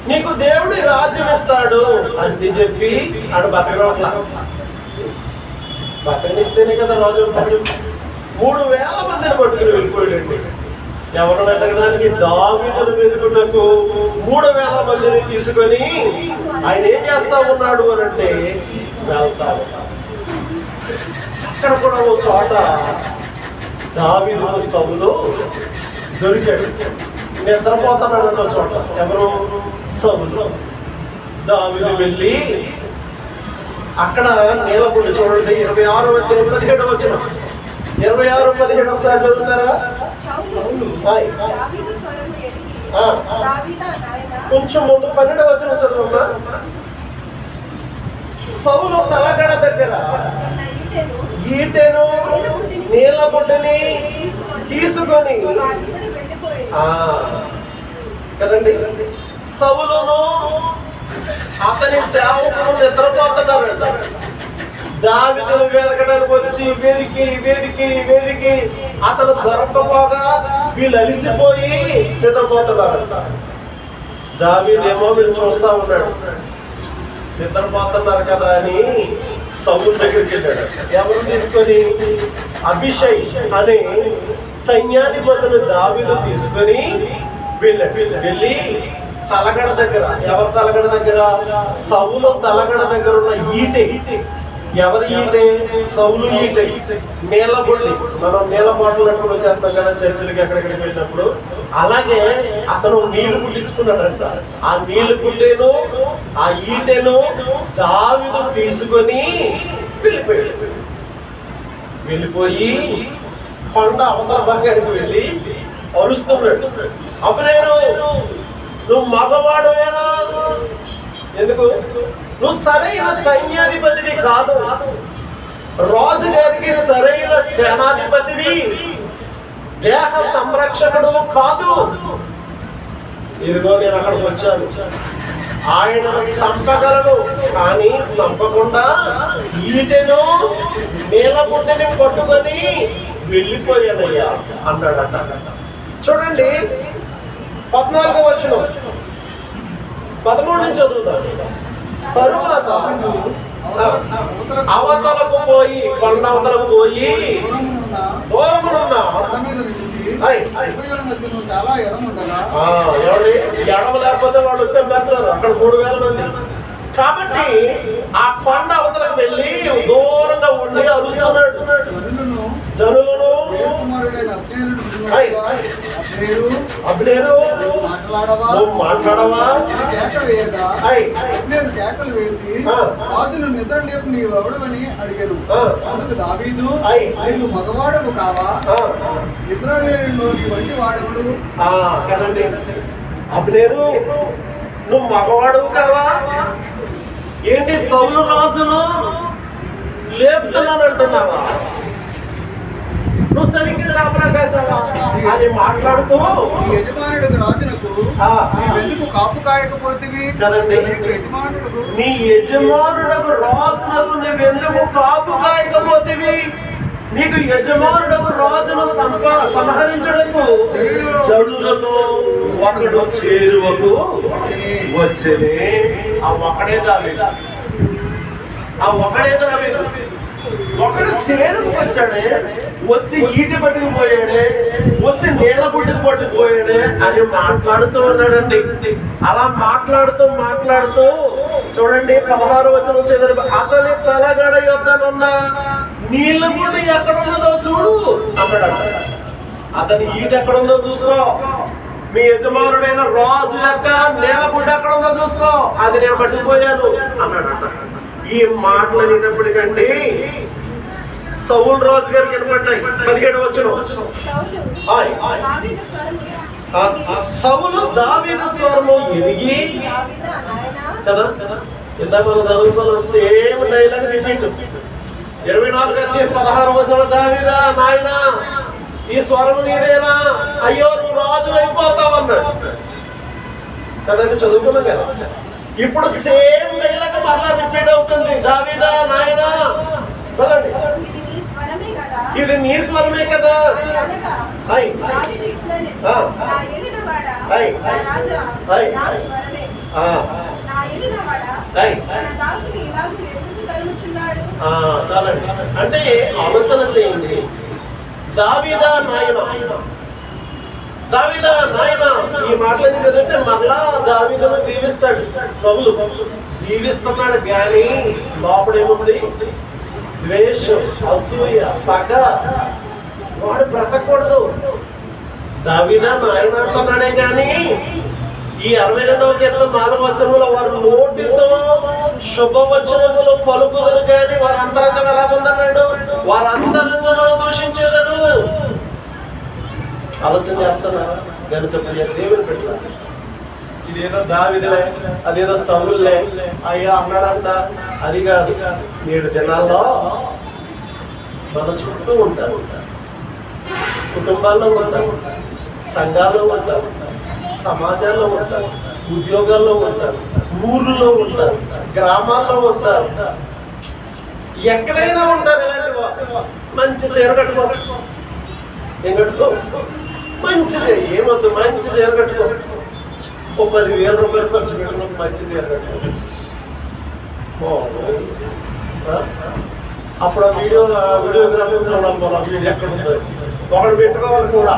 నీకు దేవుడి రాజ్యం ఇస్తాడు అని చెప్పి ఆడు బతకడం. బతకనిస్తేనే కదా రాజు అవుతాడు. 3000 మందిని పట్టుకుని వెళ్ళిపోయాడండి. ఎవరు వెతకడానికి? దావీదును వెతుకుటకు 3000 మందిని తీసుకొని ఆయన ఏం చేస్తా ఉన్నాడు అని అంటే వెళ్తా ఉన్నాడు. అక్కడ కూడా ఒక చోట దావీదు సౌలు దొరికాడు, నిద్రపోతున్నాడు అన్న చోట. ఎవరు? సౌలు. దావీదు వెళ్ళి అక్కడ నీలపుండి చూడండి 26వ అధ్యాయం 17వ వచనం 26-17 ఒకసారి చదువుతారా? కొంచెం ముందు 12వ వచనం చదువుతా. సౌలు తలగడ దగ్గర ఈటెను నీలపుండిని తీసుకొని కదండి, సౌలును అతని సేవకులు నిద్రపోతున్నారంట. దావీదును వెతకడానికి వచ్చి వేదికి అతను దొరకపోగా వీళ్ళు అలిసిపోయి నిద్రపోతున్నారంట. దావీదేమో వీళ్ళు చూస్తా ఉన్నాడు, నిద్రపోతున్నారు కదా అని సౌలు దగ్గరికి వెళ్ళాడు. ఎవరు తీసుకొని? అభిషై అనే సైన్యాధిపతిని దావీదు తీసుకొని వెళ్ళి తలగడ దగ్గర, ఎవరి తలగడ దగ్గర? సౌలు తలగడ దగ్గర ఉన్న ఈటె. ఎవరి ఈటె? సౌలు ఈటె. నీలబొల్లి. మనం నీళ్ళ బాటలు ఎప్పుడు చేస్తాం కదా చర్చిలకి ఎక్కడికి వెళ్ళినప్పుడు, అలాగే అతను నీళ్లు పుట్టించుకున్నాడంట. ఆ నీళ్లు పుట్టేను ఆ ఈటెను దావీదు తీసుకొని వెళ్ళిపోయి కొండ అవతల భాగానికి వెళ్ళి అరుస్తున్నాడు, అబ్నేరు నువ్వు మగవాడువేనా? ఎందుకు? నువ్వు సరైన సైన్యాధిపతివి కాదు, రాజుగారికి సరైన సేనాధిపతివి, దేహ సంరక్షకుడు కాదు. ఇదిగో నేను అక్కడికి వచ్చాను, ఆయనను చంపగలను కానీ చంపకుండా ఈటెను నీలపుండిని పట్టుకొని వెళ్ళిపోయానయ్యా అన్నాడట. చూడండి 14వ వచనం 13 నుంచి చదువుతాను. తరువాత అవతలకు పోయి, కొండ అవతలకు పోయి దూరమునున్న ఎడమ లేకపోతే వాళ్ళు వచ్చేస్తారు. అక్కడ 3000 మంది. కాబట్టి ఆ కొండ అవతలకు వెళ్ళి దూరంగా ఉండి అరుస్తున్నాడు. జనులను అబ్నేరు నువ్వు మాట్లాడవా? కేకలు వేసి రాజును నిద్ర లేపు నీవు ఎవడవని అడిగాను. అందుకు దావీదు, నీవు మగవాడవు కావా? ఇశ్రాయేలులో నీ వంటి వాడెవడు? కదండి, అబ్నేరు నువ్వు మగవాడవు కావా? ఏంటి సౌలు రాజును లేపుతున్నానంటున్నావా? నువ్వు సరిగ్గా కాపలా కాసావా అని మాట్లాడుతూ యజమానుడు రాజునకు ఎందుకు కాపు కాయకపోతివి కదండి, నీ యజమానుడకు రాజునకు నువ్వెందుకు కాపు కాయకపోతివి? నీకు యజమానుడకు రాజును సంహరించడకు జనులలో ఒకడు చేరువకు వచ్చేనే. ఆ ఒకడే దావీదు. ఒకడు చేరుకు వచ్చాడే, వచ్చి ఈటి పట్టుకుపోయాడే, వచ్చి నీళ్ళ పుట్టుకు పట్టుకుపోయాడే అని మాట్లాడుతూ ఉన్నాడండి. అలా మాట్లాడుతూ చూడండి 16వ వచనం చదివి, అతని తలగడ యొద్దనున్న నీళ్ళ పుట్టు ఎక్కడున్నదో చూడు అన్నాడు. అతని ఈట ఎక్కడుందో చూసుకో, మీ యజమానుడైన రాజు యొక్క నేల గుడ్డ ఎక్కడుందో చూసుకో, అది నేను పట్టుకుపోయాను అన్నాడు. ఈ మాటలు అనేటప్పటికండి సౌలు రాజు గారికి వినపడ్డాయి. 17వ వచనం, సౌలు దావీదు స్వరము ఎరిగి కదా ఇందాక మనం చదువుకున్నాం, సేమ్ డైలాగ్ రిపీట్. 24:16 వచనం, దావీదా నాయనా ఈ స్వరం నీదేనా, అయ్యో నువ్వు రాజు అయిపోతావు అన్నాడు కదండి, చదువుకున్నాం కదా. ఇప్పుడు సేమ్ డైలాగ్ మళ్ళా రిపీట్ అవుతుంది, దావీదా నాయనా చదవండి, ఇది నీ స్వరమే కదా. చాలండి, అంటే ఆలోచన చేయండి. దావీదా నాయనా ఈ మాటలని చదివితే మళ్ళా దావీదును దీవిస్తాడు. సౌలు దీవిస్తున్నాడు కానీ లోపడేముంది? ద్వేషం, అసూయ, పగ. వాడు బ్రతకూడదు. దావీదా నాయన అంటున్నాడే కానీ ఈ 62వ కీర్తన 4వ వచనంలో వారు నోటితో శుభవచనములు పలుకుదరు కానీ వారు అంతరంగం ఎలా ఉందన్నాడు? వారు అంతరంగంలో దూషించేదరు. ఆలోచన చేస్తున్నారా? కనుక దేవుని పెట్టాలి. ఇదేదో దావీదులే, అదేదో సౌలులే అయ్యా అన్నాడంట, అది కాదు. 7 దినాల్లో మన చుట్టూ ఉంటారు, కుటుంబాల్లో ఉంటారు, సంఘాల్లో ఉంటారు, సమాజాల్లో ఉంటారు, ఉద్యోగాల్లో ఉంటారు, ఊర్లో ఉంటారు, గ్రామాల్లో ఉంటారు, ఎక్కడైనా ఉంటారు. ఇలాంటి మంచి చీర కట్టుకో, ఏం కట్టుకో, మంచిది ఏమొద్దు, మంచి చీర కట్టుకో, ఓ 10,000 రూపాయలు ఖర్చు పెట్టుకో, మంచి చీర కట్టుకో. అప్పుడు ఆ వీడియోగ్రఫీ వీడియో ఎక్కడ ఉందో ఒకటి పెట్టుకోవాలి కూడా.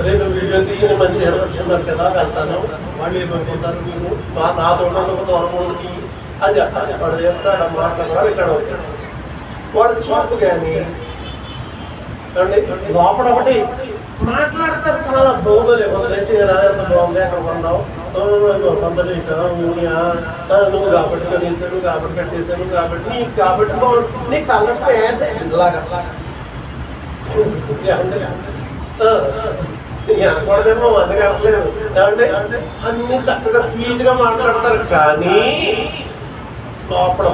రేపు వీడియో తీయని మంచి చీర కట్టుకున్నారు కదా, వెళ్తాను, వాళ్ళు ఏమైపోతారు, మీరు నా తోటకు తోరమూలకి అని చెప్పాలి. వాడు చేస్తాడు ఆ మాట్లాడాలి. ఇక్కడ వాడు చూపు కానీ లోపల ఒకటి మాట్లాడతారు, చాలా బాగోలేదు, ఎంత బాగుంది, అక్కడ కొన్నావు, నువ్వు కాబట్టి కట్టేసాను, కాబట్టి కట్టేసాను, కాబట్టి నీకు కాబట్టి బాగుంది, నీకు అన్నట్టు ఇలాగా అనకూడదేమో అందుకే అనట్లేదు. ఏమంటే అన్ని చక్కగా స్వీట్ గా మాట్లాడతారు కానీ లోపల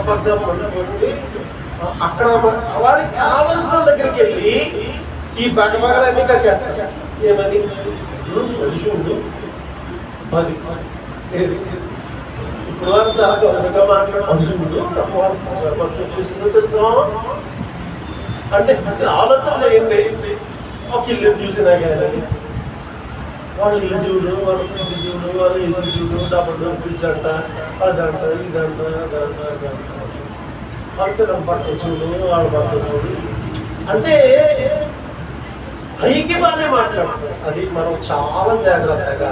పక్క ఉండి అక్కడ వాళ్ళకి కావలసిన దగ్గరికి వెళ్ళి ఈ బగబగలన్నీ కట్టేస్తారు. ఏమని మనుషుడు అది ఇప్పుడు వాళ్ళు చాలా గౌరవంగా మాట్లాడుకుంటున్నాడు చూస్తుందో తెలుసా అంటే ఆలోచన చేయండి. ఒక ఇల్లు చూసినా కానీ వాళ్ళు ఇల్లు చూడు, వాళ్ళు ఫ్రిడ్జ్ చూడు, వాళ్ళు ఏసీ చూడు, డబ్బులు ఫ్రిడ్జ్ అంట, అదంట, ఇదంట, వాళ్ళ బట్ట చూడు, వాళ్ళ బట్ట చూడు అంటే పైకి బాగానే మాట్లాడతారు. అది మనం చాలా జాగ్రత్తగా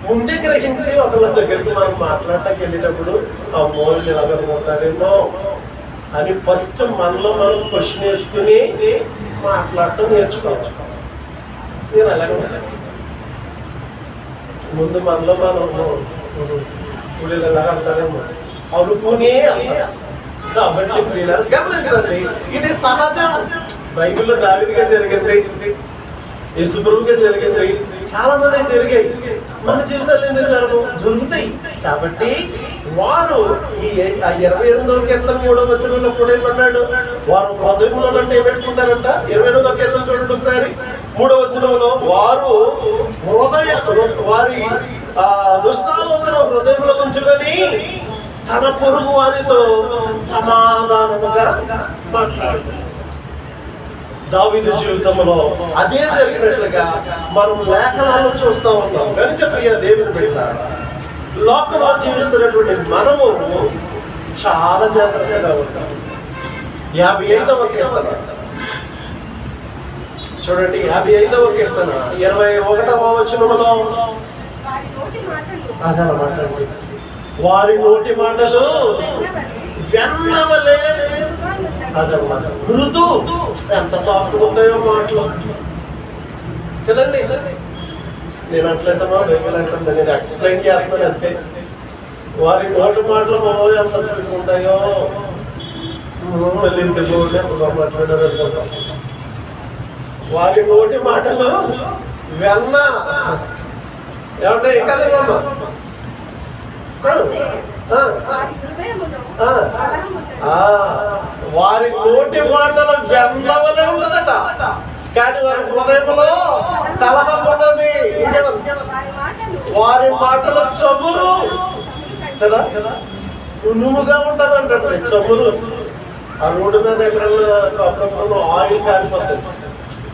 ముందే గ్రహించి ఒకళ్ళ దగ్గరికి మనం మాట్లాడటానికి వెళ్ళేటప్పుడు అమ్మో ఇలాగ పోతారేమో అని ఫస్ట్ మనలో మనం క్వశ్చన్ వేసుకుని మాట్లాడటం నేర్చుకోవచ్చు. నేను అలాగే ఉంటాను. ముందు మనలో మనం ఇప్పుడు ఇలాగ అంటారేమో అనుకునే అంటారు. కాబట్టి ప్రియులారా గమనించండి, ఇది సహజం. బైబిల్లో దావీదుగా జరిగింది, యేసుప్రభువుగా జరిగింది, చాలా మంది జరిగాయి. మన జీవితాలు ఎందుకు జరుగుతాయి. కాబట్టి వారు ఈ 28వ కీర్తన 3వ వచనంలో కూడా ఏమన్నాడు? వారు హృదయంలో అంటే ఏం పెట్టుకుంటారంట? 28వ కీర్తన చూడండి ఒకసారి 3వ వచనంలో, వారు వారి దుష్టాలోచన హృదయంలో ఉంచుకొని తన పొరుగు వారితో సమాధానముగా మాట్లాడుతారు. దావీదు జీవితంలో అదే జరిగినట్లుగా మనం లేఖనాలను చూస్తూ ఉన్నాం. కనుక ప్రియ దేవుని బిడ్డ, లోకంలో జీవిస్తున్నటువంటి మనము చాలా జాగ్రత్తగా ఉంటారు. 55వ కీర్తన చూడండి, 55వ కీర్తన 21వ వచనములో అదనమాట, వారి నోటి మాటలు వెన్నవలే, అదనమాట మృదు, ఎంత సాఫ్ట్గా ఉంటాయో మాటలు కదండి. నేను అట్లేసమా బైబిల్ అంటుంది, నేను ఎక్స్ప్లెయిన్ చేస్తున్నాను అంతే. వారి నోటి మాటలు ఎంత స్పీడ్ ఉంటాయో మళ్ళీ మాట్లాడారు. వారి నోటి మాటలు వెన్న ఏమంటే కదమ్మా, వారి నోటి మాటలు వెన్నవలే ఉండదట, కానీ వారి హృదయంలో కలహమున్నది. వారి మాటలు చమురు కదా, నునుముగా ఉంటుందంటే చమురు. ఆ రోడ్డు మీద ఎక్కడన్నా అప్పుడప్పుడు ఆయిల్ కాలిపోతుంది,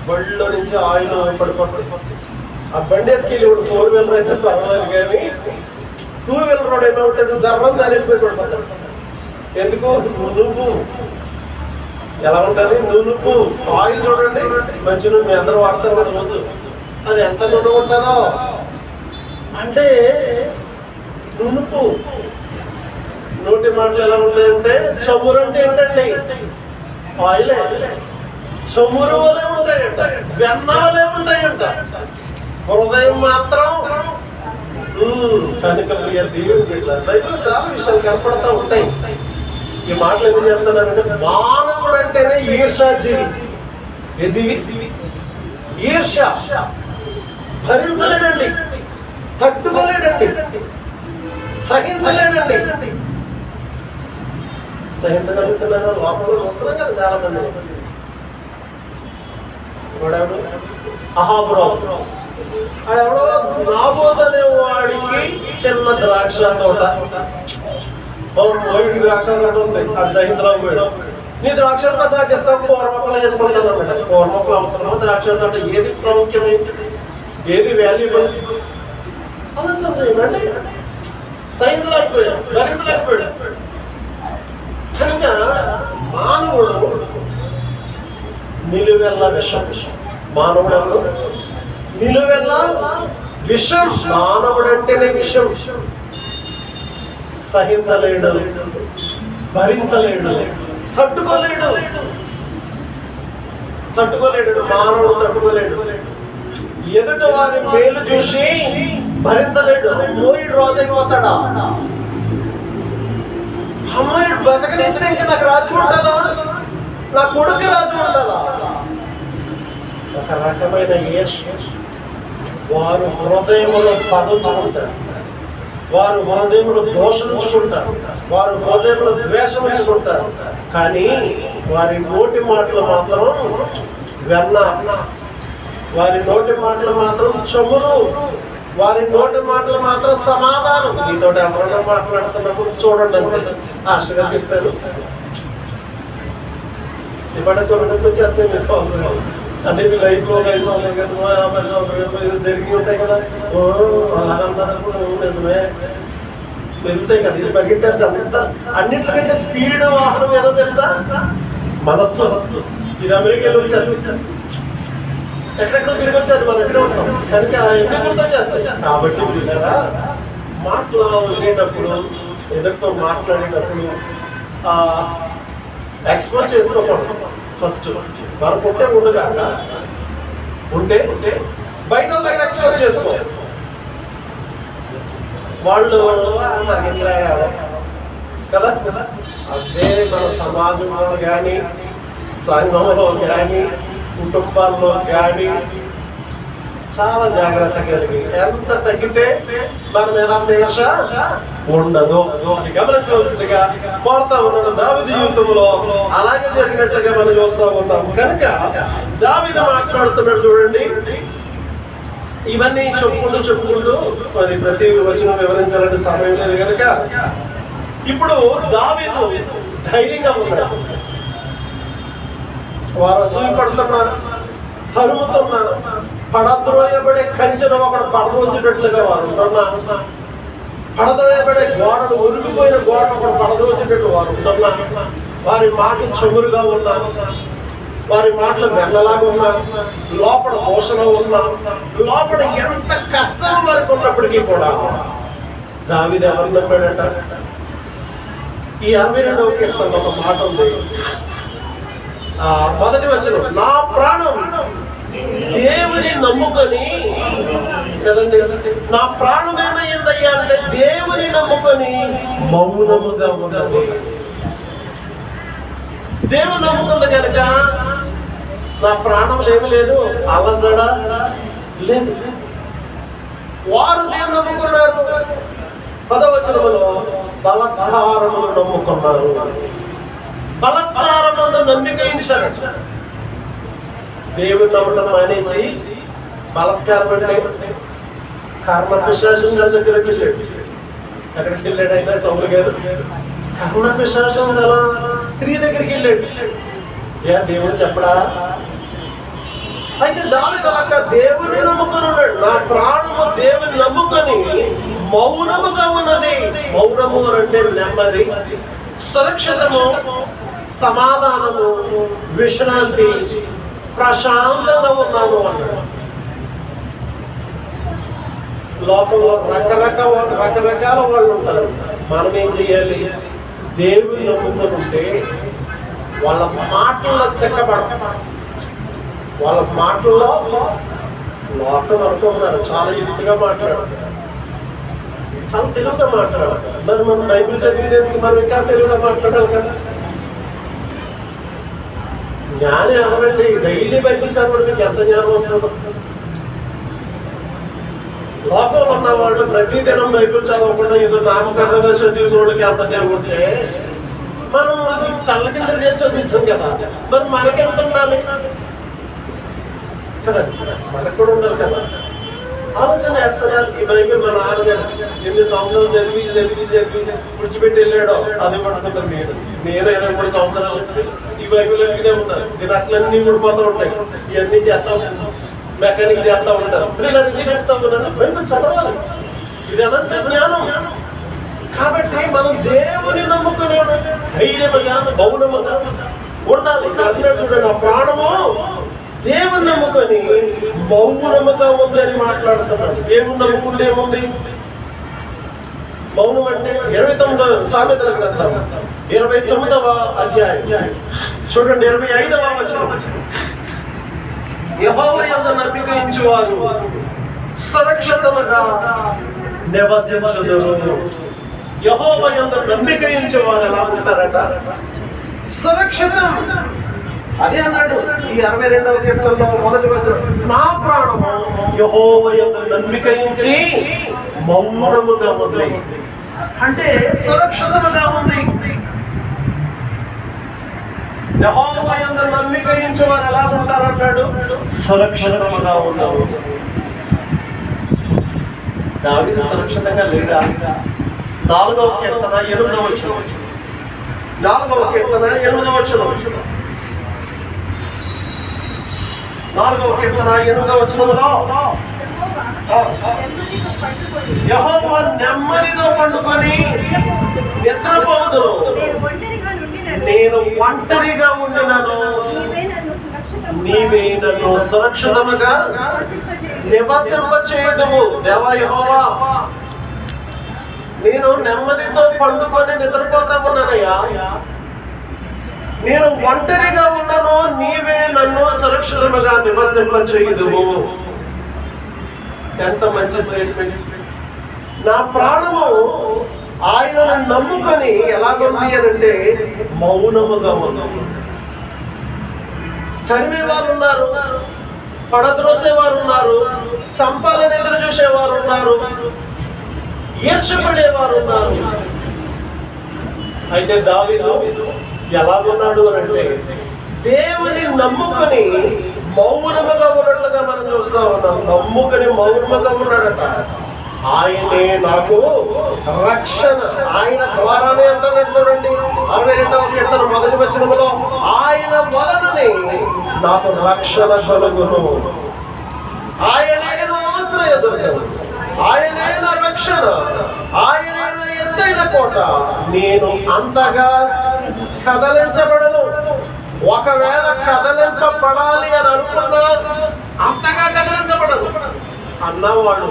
బళ్ళలో నుంచి ఆయిల్ పడిపోతుంది. ఆ బండి వేసుకెళ్ళి ఇప్పుడు 4 వీలర్ అయితే పర్వాలేదు, కానీ 2 వీలర్ రోడ్ ఏమవుతుంది, జర్రం జరిగిపోయి పడిపోతుంది. ఎందుకు? నునుపు ఎలా ఉంటుంది, నునుపు. ఆయిల్ చూడండి, మంచి నూనె మీ అందరూ వాడతారు కదా రోజు, అది ఎంత నూనె ఉంటుందో అంటే నునుపు. నోటి మాటలు ఎలా ఉంటాయంటే చమురు అంటే ఏంటండి, ఆయిలే. చమురు వలె ఉంటాయంట, వెన్న వలె ఉంటాయంట. హృదయం మాత్రం కనుక ప్రియ దేవుని బిడ్డలారా, బైబిల్లో చాలా విషయాలు కనపడతా ఉంటాయి. ఈ మాటలు ఎందుకు చెప్తున్నానంటే, మానవుడు అంటేనే ఈర్ష్యా జీవి. ఏ జీవి? ఈర్ష్య. భరించలేడండి, తట్టుకోలేడండి, సహించలేడండి. సహించగలుగుతున్నారో లోపల వస్తున్నాం కదా చాలా మంది. వాడెవడు? అహాబురాజు. ఆడెవడో నాబోదనే వాడికి చిన్న ద్రాక్ష తోట, వీడికి ద్రాక్ష తోట ఉంది, అది సహించలేకపోయాడు. నీ ద్రాక్ష తోట నాకు ఇస్తాం, పూర్వకులు చేసుకుంటాను అన్నమాట. పూర్వకులు అవసరమో ద్రాక్ష తోట, ఏది ప్రాముఖ్యమైంది, ఏది వాల్యుబుల్ ఆలోచన సహించలేకపోయాడు, భరించలేకపోయాడు. కనుక మానవుడు నిలువెల్ల విషం. మానవుడు నిలువెల్ల విషం. మానవుడు అంటేనే విషం. సహించలేడు, భరించలేడు, తట్టుకోలేడు. మానవుడు తట్టుకోలేడు. ఎదుట వారి మేలు చూసి భరించలేడు. అమ్మోయుడు రోజు అయిపోతాడా, అమ్మాయిడు బతకనిస్తే ఇంకా నాకు రాజ్యం ఉంటుందా, నా కొడుకు రాజ్యం ఉంటుందా? ఒక రకమైన వారు హృదయములో పదుచుకుంటారు, వారు హృదయములు దోషించుకుంటారు, వారు హృదయములు ద్వేషించుకుంటారు. కానీ వారి నోటి మాటలు మాత్రం వెన్న, వారి నోటి మాటలు మాత్రం చమురు, వారి నోటి మాటలు మాత్రం సమాధానం. మీతో ఎవరైనా మాట్లాడుతున్నప్పుడు చూడండి అంతే. ఆశగా చెప్పారు, ఇప్పటికి వచ్చేస్తాయి మీకు అంటే మీ లైఫ్లో జరిగి ఉంటాయి కదా, అలాగంటున్నప్పుడు నిజమే వెళ్తాయి కదా. ఇది పరిగెట్టారు అంతా. అన్నింటికంటే స్పీడ్ వాహనం ఏదో తెలుసా? మనస్సు. ఇది అమెరికాలో వచ్చారు, ఎక్కడెక్కడో తిరిగి వచ్చారు, మనం ఎక్కడే ఉంటాం కనుక ఎన్ని గుర్తొచ్చేస్తాయి. కాబట్టి వీళ్ళరా మాట్లాడేటప్పుడు, ఎదుటితో మాట్లాడేటప్పుడు ఎక్స్పోజ్ చేసుకోకూడదు. ఫస్ట్ మనకు ఉంటే ఉండగాక ఉంటే బయట దగ్గర ఎక్స్పోజ్ చేసుకో. వాళ్ళు కదా, అదే మన సమాజంలో కానీ, సంఘంలో కానీ, కుటుంబాల్లో కానీ చాలా జాగ్రత్త కలిగి ఎంత తగ్గితే మన మీద ఈర్ష ఉండదు అని గమనించవలసిందిగా కోరుతా ఉన్నాను. దావీదు జీవితంలో అలాగే జరిగినట్లుగా మనం చూస్తూ ఉంటాం. కనుక దావీదు మాట్లాడుతున్నాడు చూడండి. ఇవన్నీ చెప్పుకుంటూ మరి ప్రతి వచనం వివరించాలంటే సమయం లేదు కనుక ఇప్పుడు దావీదు ధైర్యంగా ఉన్నాడు. వారు అసూయపడుతున్నారు, తరుముతున్నారు, పడద్రోయబడే కంచెను ఒకడు పడదోసేటట్లుగా వారు ఉంటున్నారు. పడదవేయబడే గోడలు, ఉరిగిపోయిన గోడలు కూడా పడదోసేటట్టు వారు ఉంటున్నా, వారి మాటలు చెమురుగా ఉన్నా, వారి మాటలు వెన్నలాగా ఉన్నా, లోపల దోషణ ఉన్నా, లోపల ఎంత కష్టం వారికి ఉన్నప్పటికీ కూడా దావీదు ఎవరు నమ్మాడట? ఈ 62వ కీర్తనలో ఒక మాట ఉంది, మొదటి వచనం, నా ప్రాణం దేవుని నమ్ముకొని, కదండి, నా ప్రాణం ఏమైందయ్యా అంటే దేవుని నమ్ముకొని మౌనముగా ఉన్నది. దేవుని నమ్ముకుంది కనుక నా ప్రాణం లేదు, అలజడ లేదు. వారు దేవుని నమ్ముకున్నారు. 10వ వచనములో బలత్కారమును నమ్ముకున్నారు. బలత్కారమును నమ్మికయించారు. దేవుని నమ్మటం మానేసి బలత్కారం అంటే కర్ణపిశాచం గారి దగ్గరికి వెళ్ళాడు. ఎక్కడికి వెళ్ళాడు అయినా సౌలు గారు? కర్ణపిశాచం గల స్త్రీ దగ్గరికి వెళ్ళాడు. దేవుడు చెప్పడా? అయితే దావీదు అలా దేవుని నమ్ముకొని ఉన్నాడు. నా ప్రాణము దేవుని నమ్ముకొని మౌనముగా ఉన్నది. మౌనము అంటే నెమ్మది, సురక్షితము, సమాధానము, విశ్రాంతి, ప్రశాంతంగా ఉన్నాను అన్నాడు. లోకంలో రకరకాల వాళ్ళు ఉంటారు. మనం ఏం చేయాలి? దేవుని నమ్ముకొని ఉంటే వాళ్ళ మాటల్లో చెక్కబడతాం. వాళ్ళ మాటల్లో లోకం అనుకుంటున్నారు, చాలా యుక్తిగా మాట్లాడతారు, చాలా తెలుగుగా మాట్లాడతారు. మరి మనం బైబిల్ చదివేందుకు మనం ఇంకా తెలుగుగా మాట్లాడాలి కదా. జ్ఞానం ఎవరండి? డైలీ బైబిల్ చదవడానికి ఎంత జ్ఞానం వస్తుందో. లోకంలో ఉన్నవాళ్ళు ప్రతిదినం బైబిల్ చదవకుండా ఏదో నామకరణంగా చదివినోడికి ఎంత జరుగుతుంటే మనం కళ్ళ కింద చేసి చదువుతాం కదా. మరి మనకెంత ఉండాలి కదా? మనకు కూడా ఉండాలి కదా. ఆలోచన చేస్తారా? ఈ బైబిల్ మన నాన్నగారు ఎన్ని సంవత్సరాలు చదివి విడిచిపెట్టి వెళ్ళాడో అది పడుతున్నారు. నేను 23 సంవత్సరాలు వచ్చి ఈ బైబిల్ అడిగినే ఉన్నాను. నేను అట్లన్నీ ఊడిపోతూ ఉంటాయి. ఇవన్నీ చేస్తా ఉంటాను, మెకానిక్ చేస్తా ఉంటారు. నేను అడిగి చెప్తా ఉన్నాను, బైబిల్ చదవాలి. ఇది అనంత జ్ఞానం. కాబట్టి మనం దేవుని నమ్ముకునే ధైర్యముగా, మౌనముగా ఉండాలి. ఇక్కడ అన్నట్టు నా ప్రాణము దేవుని నమ్ముకొని మౌనముగా ఉంది అని మాట్లాడుతున్నాడు. దేవుని నమ్ముకుంటే ఏముంది? మౌనం అంటే 29వ సామెతల గ్రంథం 29వ అధ్యాయం చూడండి, 25వ వచనం. యెహోవా యందు నమ్మికయించువారు సురక్షితముగా నివసించుదురు. యెహోవా యందు నమ్మికయించువారు ఎలా ఉంటారట? సురక్షితం. అదే అన్నాడు ఈ 62వ కీర్తనలో మొదటి వచనం, నా ప్రాణము యెహోవా యందు నమ్మికయించి మౌనముగా ఉంది. అంటే సురక్షితముగా ఉంది. యెహోవా యందు నమ్మికయించే వారు ఎలా ఉంటారన్నాడు? సురక్షితముగా ఉన్నారు. దావీదు సురక్షితంగా లేడా? 4వ కీర్తన 8వ వచనం. 4వ కీర్తన 8వ వచనం. 4వ కీర్తన 8వ వచనంలో యెహోవా నెమ్మదితో పండుకొని నిద్రపోదును. నేను ఒంటరిగా ఉండినను, నీవే నన్ను సురక్షితముగా నివసింపచేయుదువు. దేవా యెహోవా, నేను నెమ్మదితో పండుకొని నిద్రపోతా ఉన్నానయ్యా. నేను ఒంటరిగా ఉన్నాను, నీవే నన్ను సురక్షితముగా నివసింపచేయుదువు. ఎంత మంచి స్టేట్మెంట్. నా ప్రాణము ఆయనను నమ్ముకొని ఎలాగుంది అని అంటే మౌనముగా ఉంది. తరిమేవారు ఉన్నారు, పడద్రోసేవారు ఉన్నారు, చంపాలని ఎదురు చూసేవారు ఉన్నారు, ఈర్ష్యపడేవారు ఉన్నారు. అయితే దావీదు ఎలాగున్నాడు అని అంటే దేవుని నమ్ముకొని మౌనముగా ఉన్నట్లుగా మనం చూస్తా ఉన్నాం. నమ్ముకొని మౌనముగా ఉన్నాడట. ఆయనే నాకు రక్షణ. ఆయన ద్వారానే అంటున్నాడు చూడండి, 62వ కీర్తన మొదటి వచనములో, ఆయన వలననే నాకు రక్షణ కలుగును. ఆయనే నా ఆశ్రయ దుర్గము, ఆయనే నా రక్షణ, ఆయన నేను అంతగా కదలించబడను. ఒకవేళ కదలింపబడాలి అని అనుకున్నా అంతగా కదలించబడను అన్నవాడు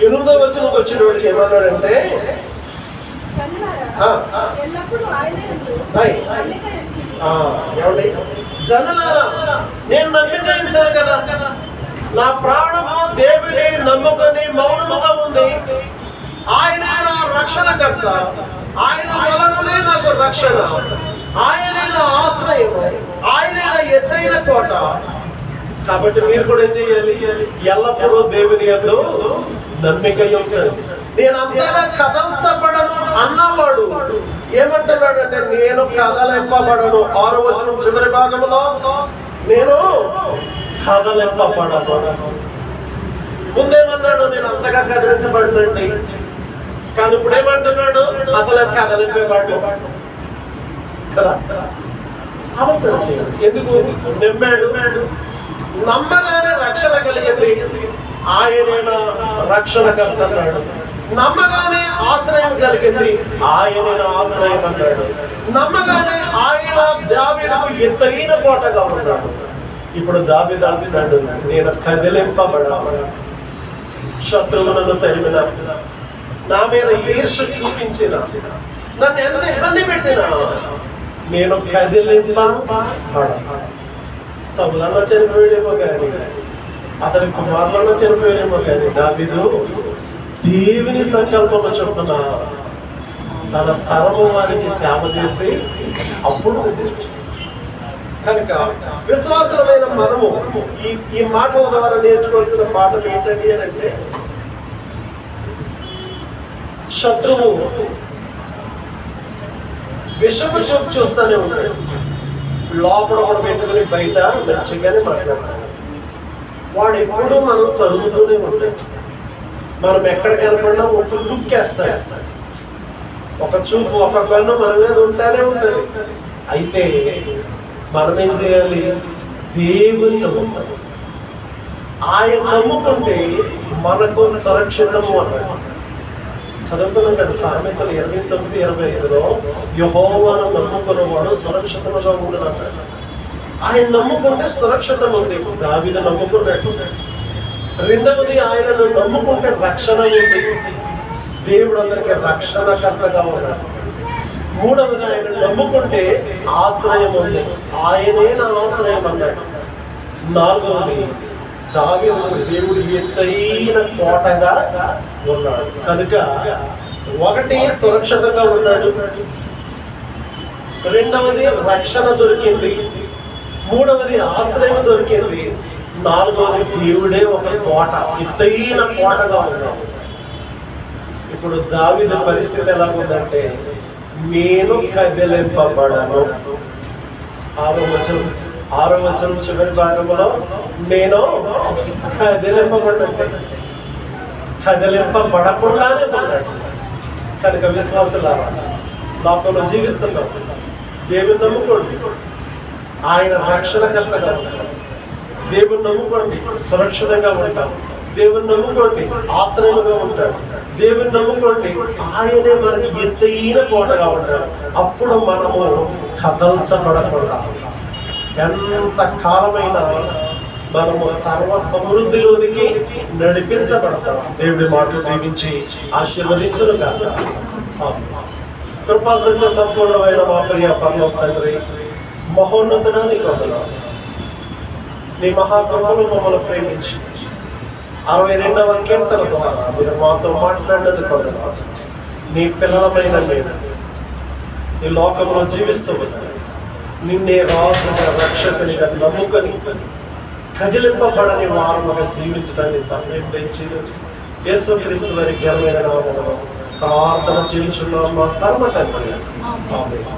8వ వచనంకి వచ్చినవాడికి ఏమన్నాడంటే, ఏమండి జనులారా, నేను నమ్మిక ఉంచాను కదా, నా ప్రాణము దేవుని నమ్ముకొని మౌనముగా ఉంది. ఆయనే నా రక్షణకర్త, ఆయన వలననే నాకు రక్షణ, ఆయనే నా ఆశ్రయం, ఆయనే నా ఎత్తైన కోట. కాబట్టి మీరు కూడా ఏం చేయాలి? ఎల్లప్పుడూ దేవుని యందు నమ్మిక ఉంచండి. నేను అంతగా కదల్చబడను అన్నవాడు ఏమంటున్నాడు అంటే, నేను కదలింపబడను. 6వ వచనం చివరి భాగంలో నేను కదలింపబడను. ముందేమన్నాడు? నేను అంతగా కదిలించబడినండి. కానీ ఇప్పుడు ఏమంటున్నాడు? అసలు కదలింపబడ్డు కదా. ఆలోచన చేయండి. ఎందుకు నమ్మాడు? నమ్మగానే రక్షణ కలిగింది. ఆయన రక్షణకర్త అన్నాడు. నమ్మగానే ఆశ్రయం కలిగింది. ఆయన ఆశ్రయం అన్నాడు. నమ్మగానే ఆయన దావీదుకు ఎత్తైన కోటగా ఉన్నాడు. ఇప్పుడు దావీదు అంటున్నాడు, నేను కదిలింపబడాలి. శత్రువులను తరిమిన, నా మీద ఈర్ష్య చూపించిన, నన్ను ఎంత ఇబ్బంది పెట్టినా నేను కదిలింపబడాలి. సౌలులో చనిపోయాడేమో కానీ, అతని కుమారులలో చనిపోయాడేమో కానీ, దావీదు దేవుని సంకల్పంలో చొప్పున తన తరము వారికి సేవ చేసి అప్పుడు కనుక విశ్వాసమైన మనము ఈ మాటల ద్వారా నేర్చుకోవాల్సిన పాఠం ఏంటండి అని అంటే, శత్రువు విషపు చూపు చూస్తూనే ఉంటాడు. లోపల కూడా పెట్టుకుని బయట మంచిగానే మాట్లాడతాడు. వాడు ఎప్పుడూ మనం తరుగుతూనే ఉంటాడు. మనం ఎక్కడ కనపడినా ఒక లుక్ వేస్తాడు. ఒక చూపు, ఒక కన్ను మన మీద ఉంటానే ఉంటుంది. అయితే మనం ఏం చేయాలి? దేవుని నమ్ముతాం. ఆయన నమ్ముకుంటే మనకు సురక్షితము అన్నాడు. చదువుకున్నాం కదా సామెతలు 29:25లో, యెహోవాను నమ్ముకున్నవాడు సురక్షితముగా ఉండడు అన్నాడు. ఆయన నమ్ముకుంటే సురక్షితం ఉంది. దావీదు నమ్ముకున్నట్టు. రెండవది, ఆయనను నమ్ముకుంటే రక్షణ ఉంది. దేవుడు అందరికీ రక్షణకర్తగా ఉన్నాడు. మూడవది, ఆయన నమ్ముకుంటే ఆశ్రయం ఉంది. ఆయనే నా ఆశ్రయం అన్నాడు. నాలుగవది, దావీదుకు దేవుడు ఎత్తైన కోటగా ఉన్నాడు. కనుక ఒకటి సురక్షితంగా ఉన్నాడు, రెండవది రక్షణ దొరికింది, మూడవది ఆశ్రయం దొరికింది, నాలుగవది దేవుడే ఒక కోట, ఎత్తైన కోటగా ఉన్నాడు. ఇప్పుడు దావీదు పరిస్థితి ఎలా ఉందంటే, నేను కదిలింపబడను. 6వ వచనం చివరి భాగంలో నేను కదిలింపబడకుండానే ఉన్నాడు. కనుక విశ్వాసులారా, లోకంలో జీవిస్తున్నాం. దేవుని నమ్ముకోండి, ఆయన రక్షణకర్తగా ఉంటాడు. దేవుని నమ్ముకోండి, సురక్షితంగా ఉంటాం. దేవుని నమ్ముకోండి, ఆశ్రయంగా ఉంటాడు. దేవుని నమ్ముకోండి, ఆయనే మనకి ఎత్తైన కోటగా ఉంటాడు. అప్పుడు మనము కదల్చబడకుండా ఎంత కాలమైనా మనము సర్వ సమృద్ధిలోనికి నడిపించబడతాం. దేవుడి మాటలు దీవించి ఆశీర్వదించును కాక. కృపా సత్య సంపూర్ణమైన మా ప్రియ పరలోక తండ్రి, మహోన్నతుడా నీకు వందనాలు. నీ మహాకృపను మమ్మల్ని ప్రేమించి 62వ కీర్తన ద్వారా మీరు మాతో మాట్లాడినది వందనాలు. నీ పిల్లలమైన నేను ఈ లోకంలో జీవిస్తూ నిన్నే రాజుగా రక్షకునిగా నమ్ముకొని కదిలింపబడని వారముగా జీవించడానికి సమయం పెంచి యేసుక్రీస్తు వారి ఘనమైన నామములో ప్రార్థన చేయించున్నాం మా పరమ తండ్రి. ఆమేన్.